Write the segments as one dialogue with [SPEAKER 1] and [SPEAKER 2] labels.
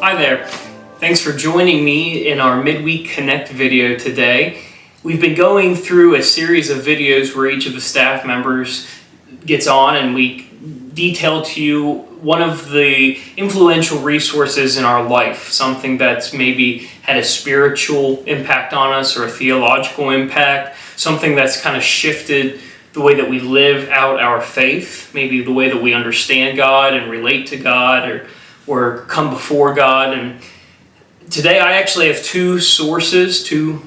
[SPEAKER 1] Hi there. Thanks for joining me in our Midweek Connect video today. We've been going through a series of videos where each of the staff members gets on and we detail to you one of the influential resources in our life, something that's maybe had a spiritual impact on us or a theological impact, something that's kind of shifted the way that we live out our faith, maybe the way that we understand God and relate to God or come before God. And today I actually have two sources, two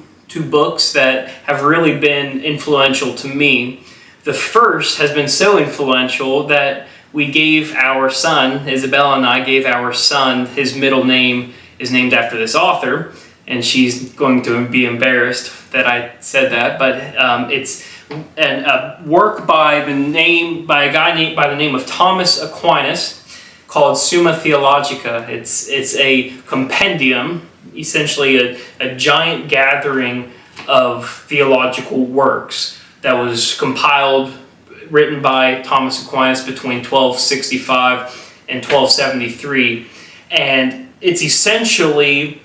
[SPEAKER 1] books that have really been influential to me. The first has been so influential that we gave our son, Isabella and I gave our son, his middle name is named after this author, and she's going to be embarrassed that I said that, but it's a work by a guy by the name of Thomas Aquinas called Summa Theologica. It's a compendium, essentially a giant gathering of theological works that was compiled, written by Thomas Aquinas between 1265 and 1273. And it's essentially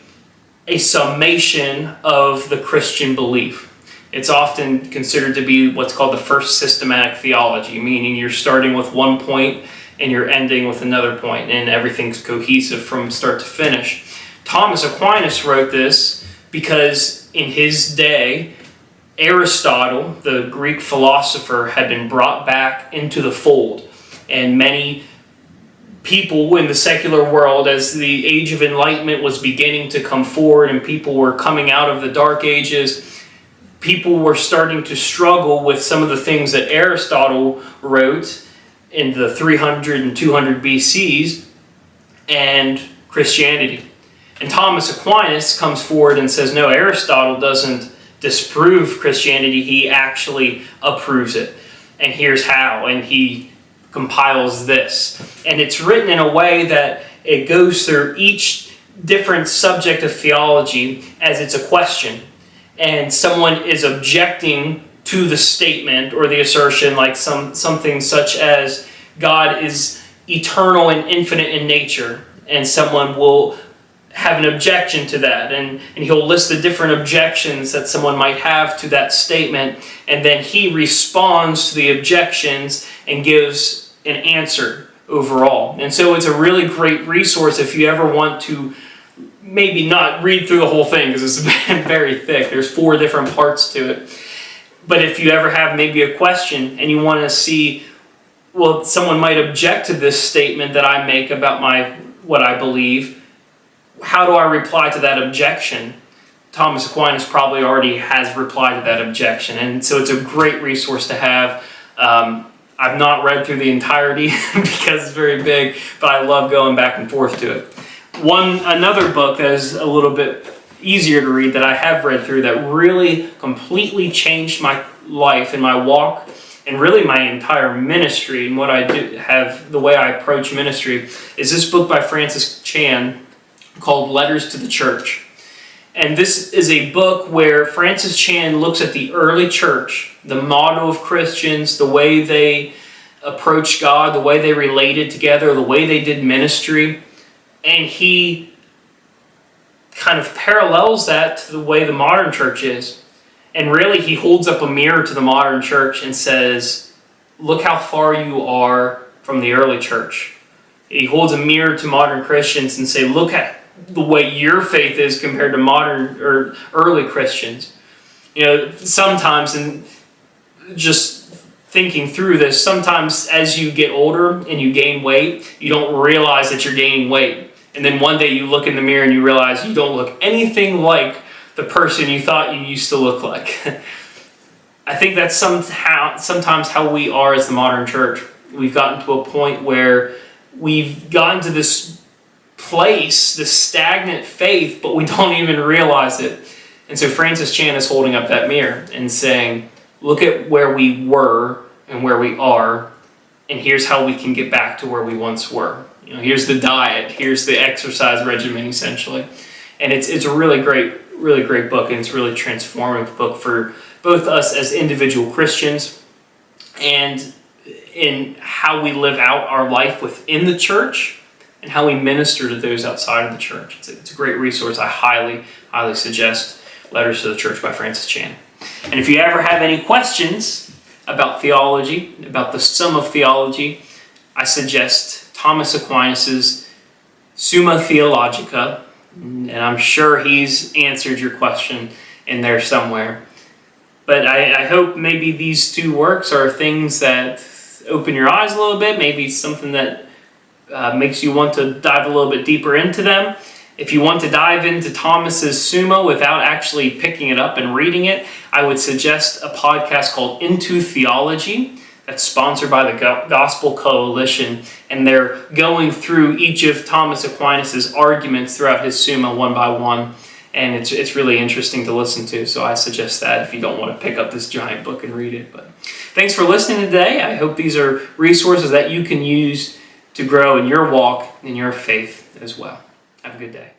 [SPEAKER 1] a summation of the Christian belief. It's often considered to be what's called the first systematic theology, meaning you're starting with one point and you're ending with another point, and everything's cohesive from start to finish. Thomas Aquinas wrote this because in his day, Aristotle, the Greek philosopher, had been brought back into the fold, and many people in the secular world, as the Age of Enlightenment was beginning to come forward and people were coming out of the Dark Ages, people were starting to struggle with some of the things that Aristotle wrote in the 300 and 200 BCs and Christianity. And Thomas Aquinas comes forward and says, no, Aristotle doesn't disprove Christianity, he actually approves it. And here's how. And he compiles this. And it's written in a way that it goes through each different subject of theology as it's a question. And someone is objecting to the statement or the assertion, like something such as God is eternal and infinite in nature, and someone will have an objection to that, and he'll list the different objections that someone might have to that statement, and then he responds to the objections and gives an answer overall. And so it's a really great resource if you ever want to maybe not read through the whole thing, because it's very thick. There's 4 different parts to it. But if you ever have maybe a question and you want to see, well, someone might object to this statement that I make about what I believe, how do I reply to that objection? Thomas Aquinas probably already has replied to that objection, and so it's a great resource to have. I've not read through the entirety because it's very big, but I love going back and forth to it. Another book that is a little bit easier to read that I have read through that really completely changed my life and my walk and really my entire ministry and what I do have, the way I approach ministry, is this book by Francis Chan called Letters to the Church. And this is a book where Francis Chan looks at the early church, the motto of Christians, the way they approached God, the way they related together, the way they did ministry, and he kind of parallels that to the way the modern church is. And really he holds up a mirror to the modern church and says, look how far you are from the early church. He holds a mirror to modern Christians and say, look at the way your faith is compared to modern or early Christians. You know, sometimes, and just thinking through this, sometimes as you get older and you gain weight, you don't realize that you're gaining weight. And then one day you look in the mirror and you realize you don't look anything like the person you thought you used to look like. I think that's sometimes how we are as the modern church. We've gotten to a point where we've gotten to this place, this stagnant faith, but we don't even realize it. And so Francis Chan is holding up that mirror and saying, look at where we were and where we are, and here's how we can get back to where we once were. You know, here's the diet, here's the exercise regimen, essentially. And it's a really great book, and it's a really transformative book for both us as individual Christians and in how we live out our life within the church, and how we minister to those outside of the church. It's a great resource. I highly suggest Letters to the Church by Francis Chan. And if you ever have any questions about theology, about the sum of theology, I suggest Thomas Aquinas' Summa Theologica, and I'm sure he's answered your question in there somewhere. But I hope maybe these two works are things that open your eyes a little bit, maybe something that makes you want to dive a little bit deeper into them. If you want to dive into Thomas's Summa without actually picking it up and reading it, I would suggest a podcast called Into Theology that's sponsored by the Gospel Coalition, and they're going through each of Thomas Aquinas' arguments throughout his Summa one by one, and it's really interesting to listen to, so I suggest that if you don't want to pick up this giant book and read it. But thanks for listening today. I hope these are resources that you can use to grow in your walk, in your faith as well. Have a good day.